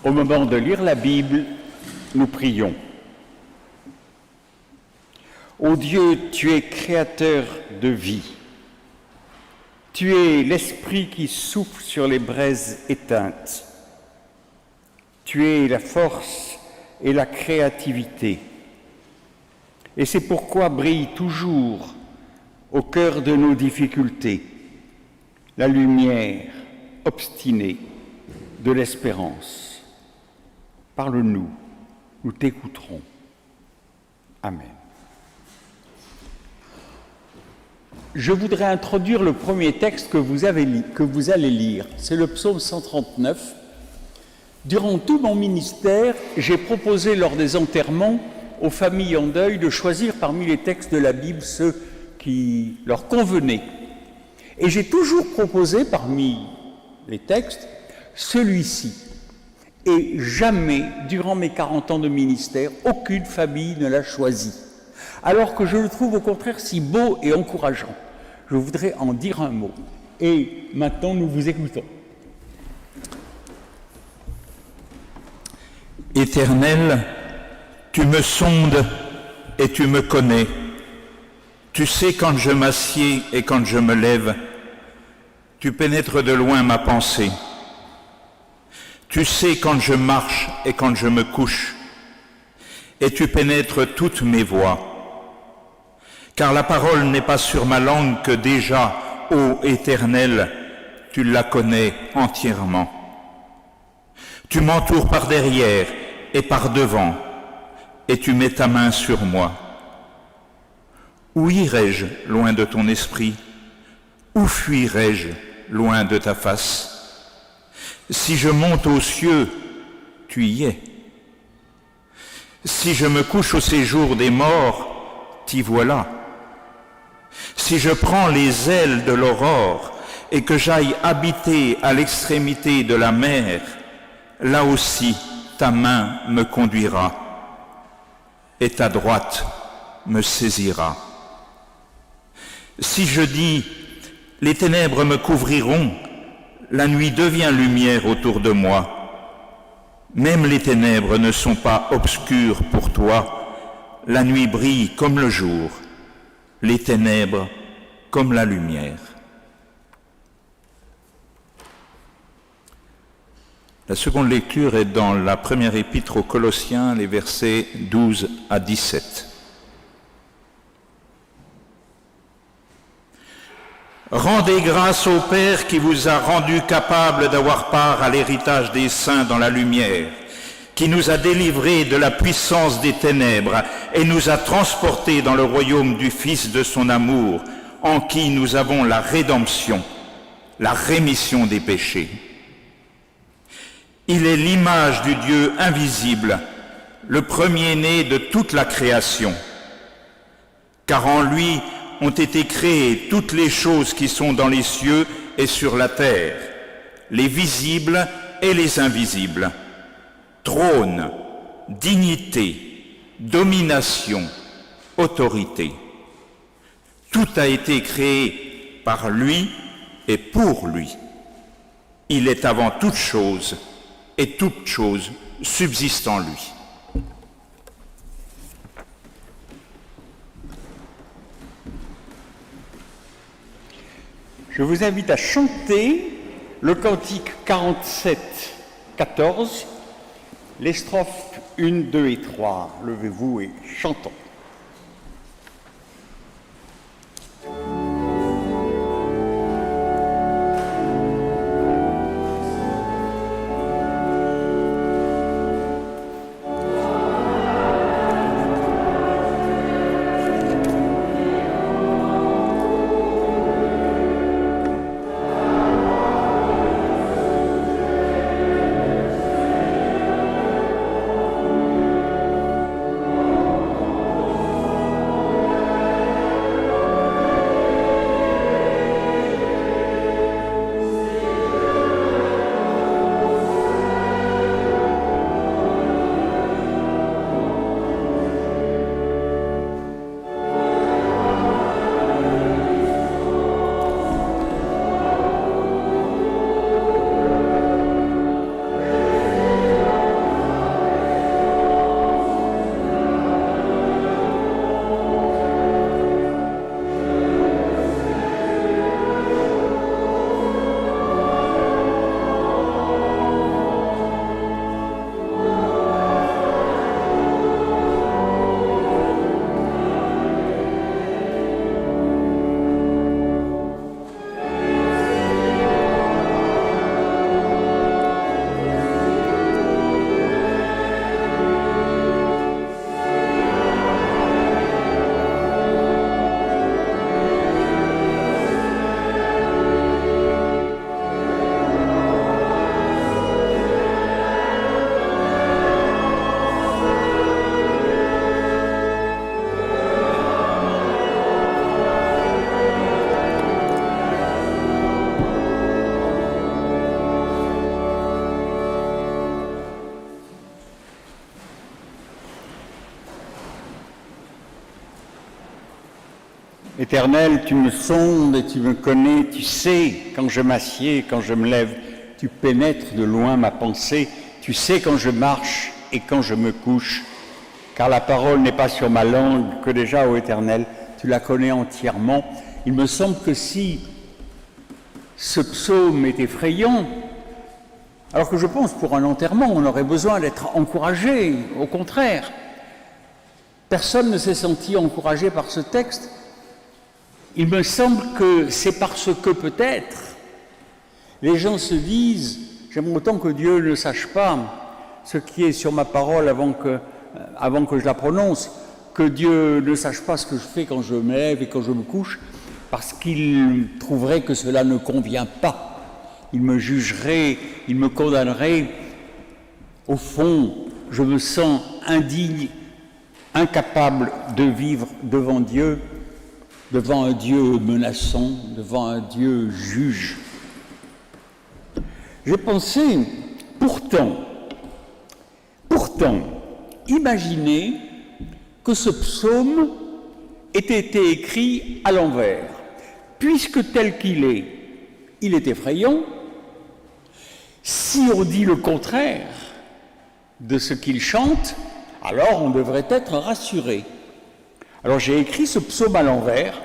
Au moment de lire la Bible, nous prions. Ô Dieu, tu es créateur de vie. Tu es l'esprit qui souffle sur les braises éteintes. Tu es la force et la créativité. Et c'est pourquoi brille toujours au cœur de nos difficultés la lumière obstinée de l'espérance. Parle-nous, nous t'écouterons. Amen. Je voudrais introduire le premier texte que vous allez lire. C'est le psaume 139. Durant tout mon ministère, j'ai proposé lors des enterrements aux familles en deuil de choisir parmi les textes de la Bible ceux qui leur convenaient. Et j'ai toujours proposé parmi les textes celui-ci. Et jamais, durant mes 40 ans de ministère, aucune famille ne l'a choisi. Alors que je le trouve au contraire si beau et encourageant. Je voudrais en dire un mot. Et maintenant, nous vous écoutons. Éternel, tu me sondes et tu me connais. Tu sais quand je m'assieds et quand je me lève. Tu pénètres de loin ma pensée. Tu sais quand je marche et quand je me couche. Et tu pénètres toutes mes voies. Car la parole n'est pas sur ma langue que déjà, ô Éternel, tu la connais entièrement. Tu m'entoures par derrière et par devant, et tu mets ta main sur moi. Où irai-je loin de ton esprit? Où fuirai-je loin de ta face? Si je monte aux cieux, tu y es. Si je me couche au séjour des morts, t'y voilà. Si je prends les ailes de l'aurore et que j'aille habiter à l'extrémité de la mer, là aussi ta main me conduira et ta droite me saisira. Si je dis, les ténèbres me couvriront, la nuit devient lumière autour de moi. Même les ténèbres ne sont pas obscures pour toi, la nuit brille comme le jour, les ténèbres comme la lumière. La seconde lecture est dans la première épître aux Colossiens, les versets 12 à 17. Rendez grâce au Père qui vous a rendu capable d'avoir part à l'héritage des saints dans la lumière, qui nous a délivrés de la puissance des ténèbres et nous a transportés dans le royaume du Fils de son amour, en qui nous avons la rédemption, la rémission des péchés. Il est l'image du Dieu invisible, le premier-né de toute la création, car en lui ont été créées toutes les choses qui sont dans les cieux et sur la terre, les visibles et les invisibles. Trône, dignité, domination, autorité. Tout a été créé par lui et pour lui. Il est avant toute chose et toute chose subsiste en lui. Je vous invite à chanter le cantique 47, 14, les strophes 1, 2 et 3. Levez-vous et chantons. Éternel, tu me sondes et tu me connais, tu sais quand je m'assieds, quand je me lève, tu pénètres de loin ma pensée, tu sais quand je marche et quand je me couche, car la parole n'est pas sur ma langue, que déjà, ô Éternel, tu la connais entièrement. Il me semble que si ce psaume est effrayant, alors que je pense pour un enterrement, on aurait besoin d'être encouragé, au contraire. Personne ne s'est senti encouragé par ce texte. Il me semble que c'est parce que peut-être les gens se disent « j'aimerais autant que Dieu ne sache pas ce qui est sur ma parole avant que je la prononce, que Dieu ne sache pas ce que je fais quand je me lève et quand je me couche, parce qu'il trouverait que cela ne convient pas. Il me jugerait, il me condamnerait. Au fond, je me sens indigne, incapable de vivre devant Dieu, devant un Dieu menaçant, devant un Dieu juge. » J'ai pensé, pourtant, imaginez que ce psaume ait été écrit à l'envers, puisque tel qu'il est, il est effrayant. Si on dit le contraire de ce qu'il chante, alors on devrait être rassuré. Alors j'ai écrit ce psaume à l'envers,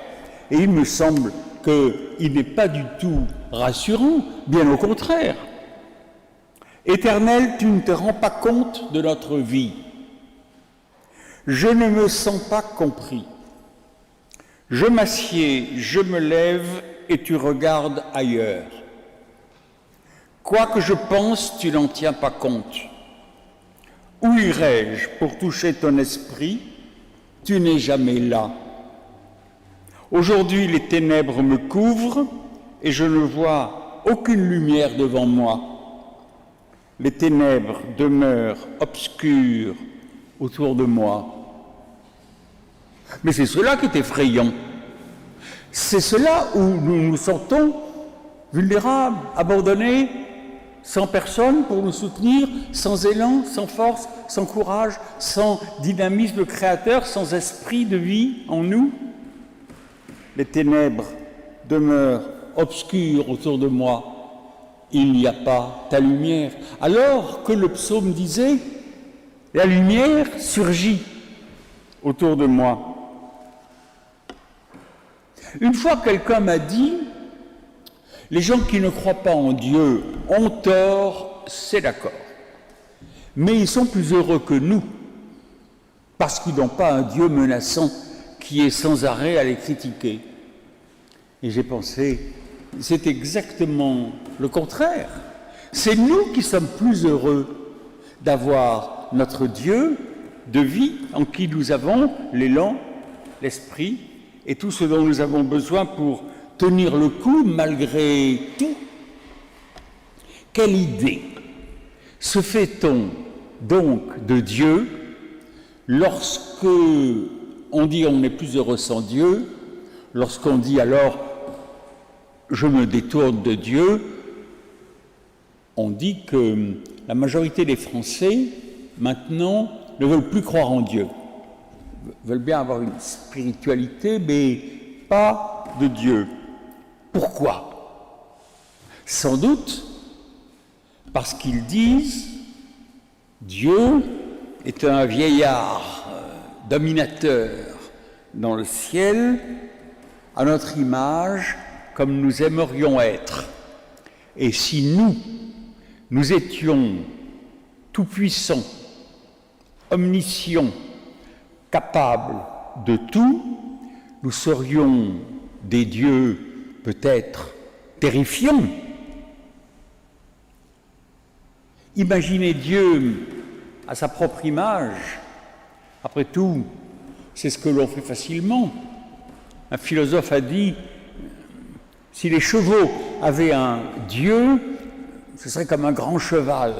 et il me semble qu'il n'est pas du tout rassurant, bien au contraire. Éternel, tu ne te rends pas compte de notre vie. Je ne me sens pas compris. Je m'assieds, je me lève et tu regardes ailleurs. Quoi que je pense, tu n'en tiens pas compte. Où irais-je pour toucher ton esprit? Tu n'es jamais là. Aujourd'hui, les ténèbres me couvrent et je ne vois aucune lumière devant moi. Les ténèbres demeurent obscures autour de moi. Mais c'est cela qui est effrayant. C'est cela où nous nous sentons vulnérables, abandonnés, sans personne pour nous soutenir, sans élan, sans force, sans courage, sans dynamisme créateur, sans esprit de vie en nous. Les ténèbres demeurent obscures autour de moi. Il n'y a pas ta lumière. Alors que le psaume disait, la lumière surgit autour de moi. Une fois, quelqu'un m'a dit, les gens qui ne croient pas en Dieu ont tort, c'est d'accord. Mais ils sont plus heureux que nous, parce qu'ils n'ont pas un Dieu menaçant qui est sans arrêt à les critiquer. Et j'ai pensé, c'est exactement le contraire. C'est nous qui sommes plus heureux d'avoir notre Dieu de vie en qui nous avons l'élan, l'esprit et tout ce dont nous avons besoin pour tenir le coup malgré tout. Quelle idée se fait-on donc de Dieu lorsque on dit on est plus heureux sans Dieu, lorsqu'on dit alors je me détourne de Dieu, on dit que la majorité des Français maintenant ne veulent plus croire en Dieu, veulent bien avoir une spiritualité mais pas de Dieu. Pourquoi? Sans doute parce qu'ils disent Dieu est un vieillard dominateur dans le ciel à notre image comme nous aimerions être. Et si nous étions tout-puissants, omniscients, capables de tout, nous serions des dieux peut-être terrifiants. Imaginez Dieu à sa propre image. Après tout, c'est ce que l'on fait facilement. Un philosophe a dit, si les chevaux avaient un dieu, ce serait comme un grand cheval.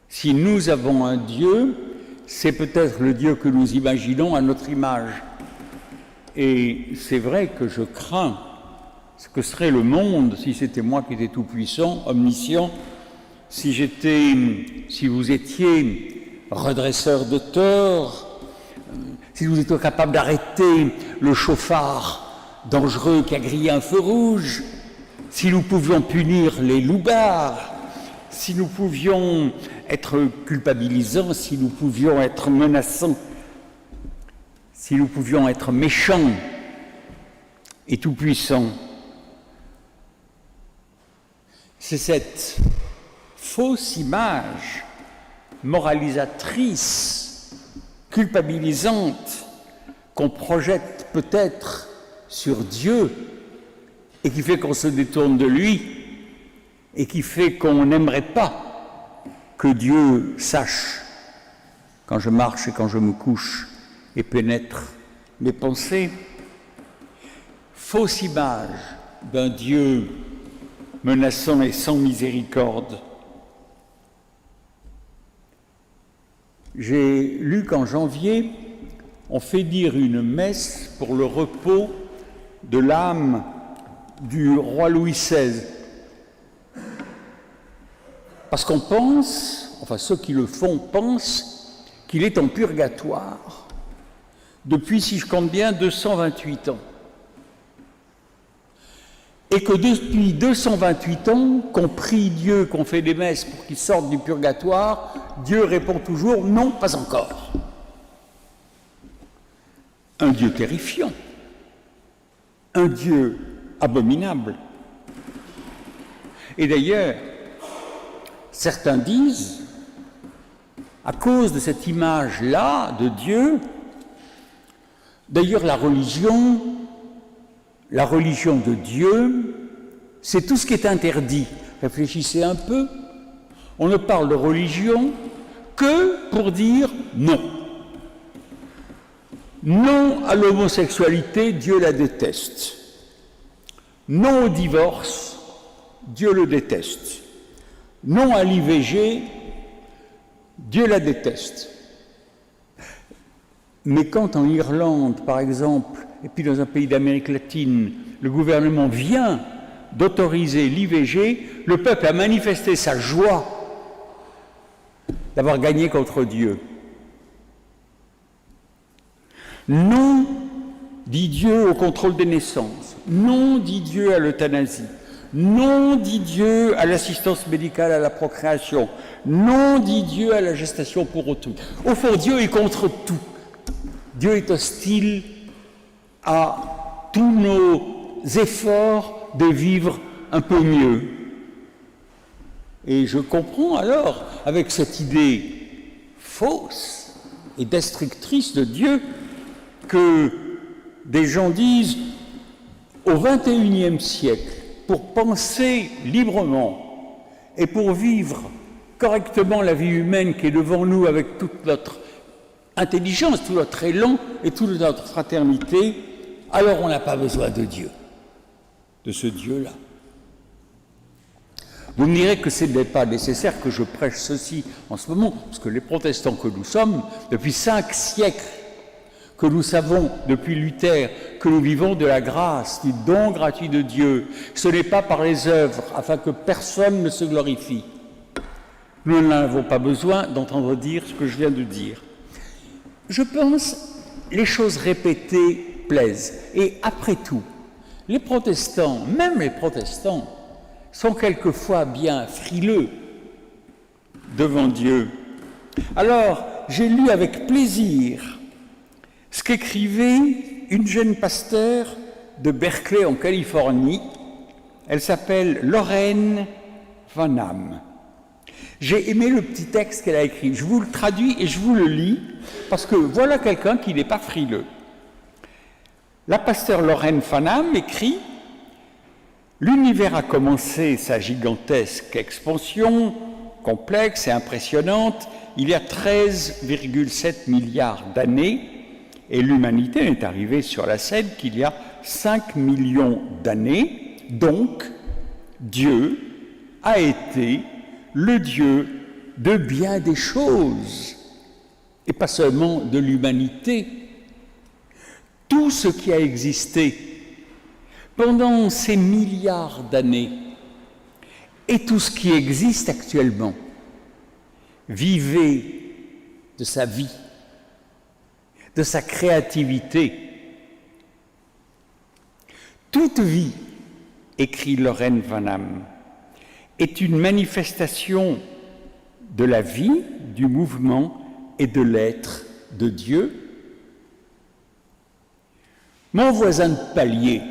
Si nous avons un Dieu, c'est peut-être le Dieu que nous imaginons à notre image. Et c'est vrai que je crains ce que serait le monde si c'était moi qui étais tout-puissant, omniscient, si vous étiez redresseur de tort, si nous étions capables d'arrêter le chauffard dangereux qui a grillé un feu rouge, si nous pouvions punir les loupards, si nous pouvions être culpabilisants, si nous pouvions être menaçants, si nous pouvions être méchants et tout-puissants. C'est cette fausse image moralisatrice, culpabilisante, qu'on projette peut-être sur Dieu et qui fait qu'on se détourne de lui et qui fait qu'on n'aimerait pas que Dieu sache quand je marche et quand je me couche et pénètre mes pensées. Fausse image d'un Dieu menaçant et sans miséricorde. J'ai lu qu'en janvier, on fait dire une messe pour le repos de l'âme du roi Louis XVI. Parce qu'on pense, enfin ceux qui le font pensent, qu'il est en purgatoire depuis, si je compte bien, 228 ans. Et que depuis 228 ans, qu'on prie Dieu, qu'on fait des messes pour qu'il sorte du purgatoire, Dieu répond toujours « non, pas encore ». Un Dieu terrifiant, un Dieu abominable. Et d'ailleurs, certains disent, à cause de cette image-là de Dieu, d'ailleurs la religion de Dieu, c'est tout ce qui est interdit. Réfléchissez un peu, on ne parle de religion que pour dire non. Non à l'homosexualité, Dieu la déteste. Non au divorce, Dieu le déteste. Non à l'IVG, Dieu la déteste. Mais quand en Irlande, par exemple, et puis dans un pays d'Amérique latine, le gouvernement vient d'autoriser l'IVG, le peuple a manifesté sa joie d'avoir gagné contre Dieu. Non, dit Dieu, au contrôle des naissances. Non, dit Dieu, à l'euthanasie. Non, dit Dieu, à l'assistance médicale à la procréation. Non, dit Dieu, à la gestation pour autrui. Au fond, Dieu est contre tout. Dieu est hostile à tous nos efforts de vivre un peu mieux. Et je comprends alors, avec cette idée fausse et destructrice de Dieu, que des gens disent, au XXIe siècle, pour penser librement et pour vivre correctement la vie humaine qui est devant nous avec toute notre intelligence, tout notre élan et toute notre fraternité, alors on n'a pas besoin de Dieu, de ce Dieu-là. Vous me direz que ce n'est pas nécessaire que je prêche ceci en ce moment, parce que les protestants que nous sommes, depuis 5 siècles, que nous savons depuis Luther que nous vivons de la grâce, du don gratuit de Dieu, ce n'est pas par les œuvres, afin que personne ne se glorifie. Nous n'avons pas besoin d'entendre dire ce que je viens de dire. Je pense les choses répétées plaisent. Et après tout, les protestants, même les protestants, sont quelquefois bien frileux devant Dieu. Alors, j'ai lu avec plaisir ce qu'écrivait une jeune pasteur de Berkeley en Californie. Elle s'appelle Lorraine Vanham. J'ai aimé le petit texte qu'elle a écrit. Je vous le traduis et je vous le lis, parce que voilà quelqu'un qui n'est pas frileux. La pasteure Lorraine Vanham écrit « L'univers a commencé sa gigantesque expansion, complexe et impressionnante, il y a 13,7 milliards d'années, et l'humanité n'est arrivée sur la scène qu'il y a 5 millions d'années. Donc, Dieu a été le Dieu de bien des choses, et pas seulement de l'humanité. Tout ce qui a existé pendant ces milliards d'années et tout ce qui existe actuellement vivait de sa vie, de sa créativité. Toute vie, écrit Lorraine Vanham, est une manifestation de la vie, du mouvement et de l'être de Dieu. Mon voisin de palier,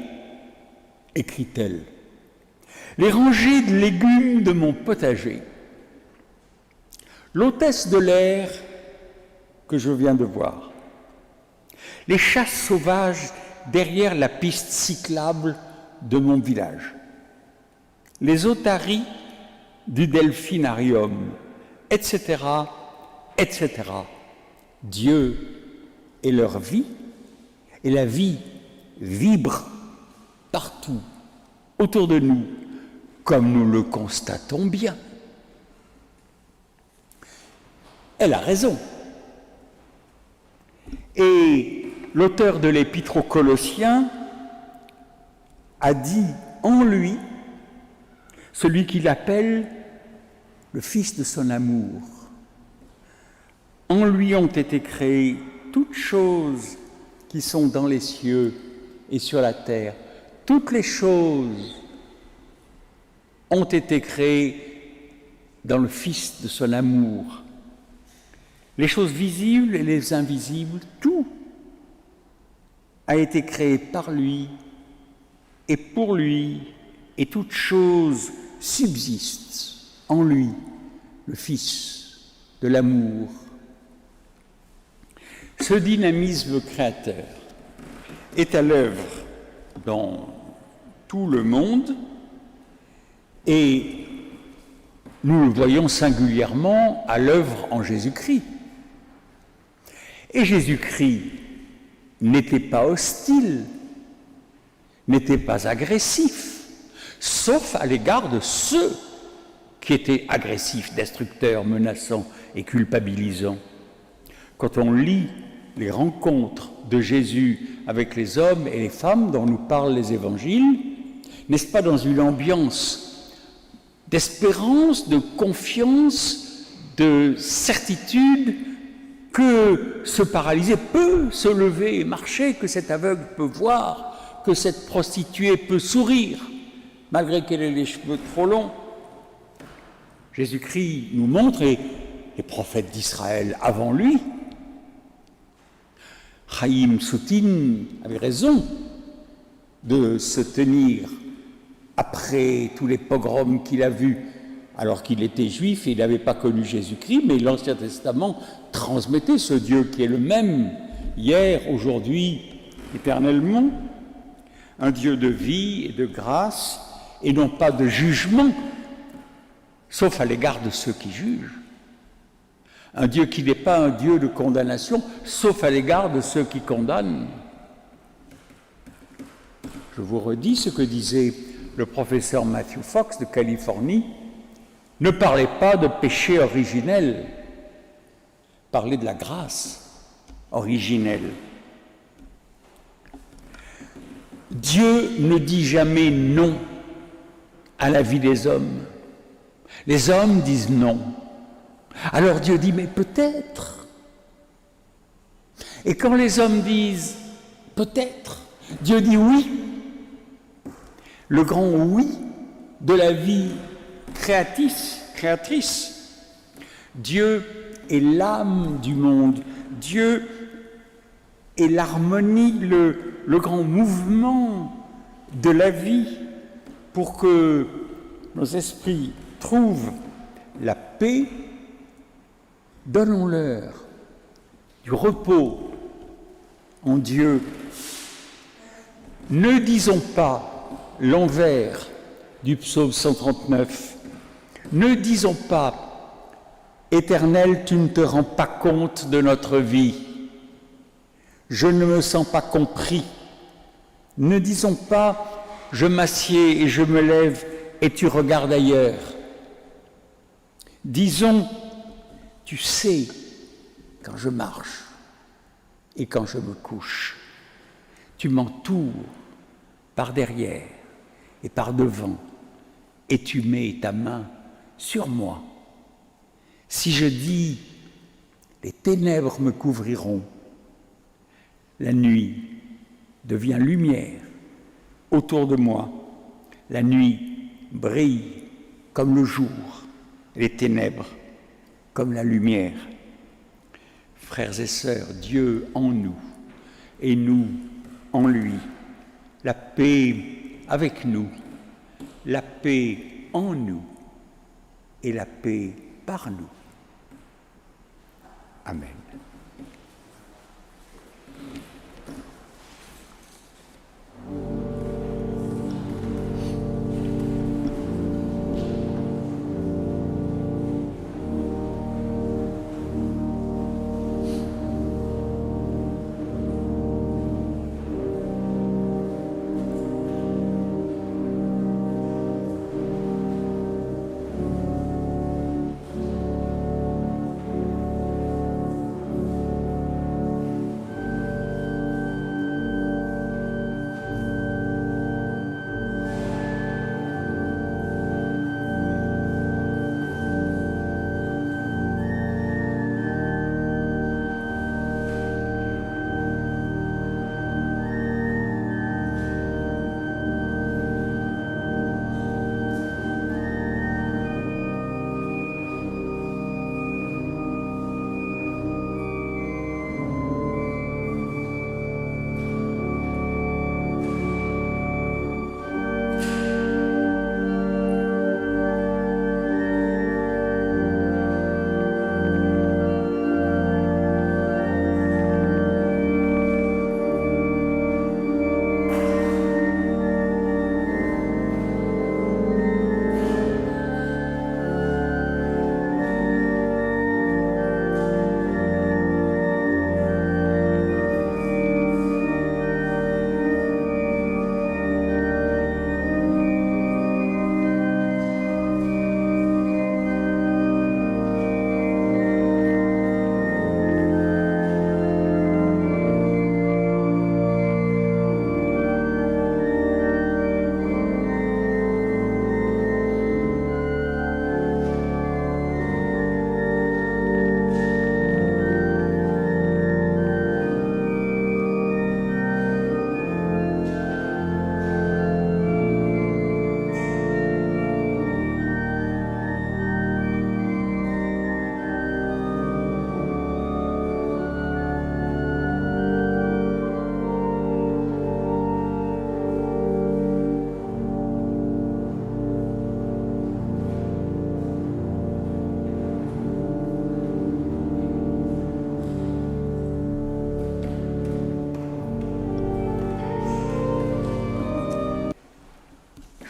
écrit-elle, les rangées de légumes de mon potager, l'hôtesse de l'air que je viens de voir, les chasses sauvages derrière la piste cyclable de mon village, les otaries du delphinarium, etc., etc. Dieu est leur vie, et la vie vibre partout autour de nous, comme nous le constatons bien. Elle a raison. Et l'auteur de l'Épître aux Colossiens a dit en lui, celui qu'il appelle le Fils de son amour. En lui ont été créées toutes choses qui sont dans les cieux et sur la terre. Toutes les choses ont été créées dans le Fils de son amour. Les choses visibles et les invisibles, tout a été créé par lui et pour lui, et toute chose subsiste en lui, le Fils de l'amour. Ce dynamisme créateur est à l'œuvre dans tout le monde et nous le voyons singulièrement à l'œuvre en Jésus-Christ. Et Jésus-Christ n'était pas hostile, n'était pas agressif, sauf à l'égard de ceux qui étaient agressifs, destructeurs, menaçants et culpabilisants. Quand on lit les rencontres de Jésus avec les hommes et les femmes dont nous parlent les évangiles, n'est-ce pas dans une ambiance d'espérance, de confiance, de certitude que ce paralysé peut se lever et marcher, que cet aveugle peut voir, que cette prostituée peut sourire, malgré qu'elle ait les cheveux trop longs. Jésus-Christ nous montre, et les prophètes d'Israël avant lui, Chaim Soutine avait raison de se tenir après tous les pogroms qu'il a vus, alors qu'il était juif et il n'avait pas connu Jésus-Christ, mais l'Ancien Testament transmettait ce Dieu qui est le même hier, aujourd'hui, éternellement, un Dieu de vie et de grâce, et non pas de jugement, sauf à l'égard de ceux qui jugent. Un Dieu qui n'est pas un Dieu de condamnation, sauf à l'égard de ceux qui condamnent. Je vous redis ce que disait le professeur Matthew Fox de Californie. Ne parlez pas de péché originel, parlez de la grâce originelle. Dieu ne dit jamais non à la vie des hommes. Les hommes disent non. Alors Dieu dit, mais peut-être. Et quand les hommes disent peut-être, Dieu dit oui. Le grand oui de la vie créatrice. Dieu est l'âme du monde. Dieu est l'harmonie, le grand mouvement de la vie pour que nos esprits trouvent la paix. Donnons-leur du repos en Dieu. Ne disons pas l'envers du psaume 139. Ne disons pas « Éternel, tu ne te rends pas compte de notre vie. Je ne me sens pas compris. » Ne disons pas « Je m'assieds et je me lève et tu regardes ailleurs. » Disons « Tu sais quand je marche et quand je me couche. Tu m'entoures par derrière et par devant, et tu mets ta main sur moi. Si je dis, les ténèbres me couvriront, La nuit devient lumière autour de moi. La nuit brille comme le jour, les ténèbres comme la lumière. Frères et sœurs, Dieu en nous et nous en lui. La paix avec nous, la paix en nous et la paix par nous. Amen.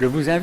Je vous invite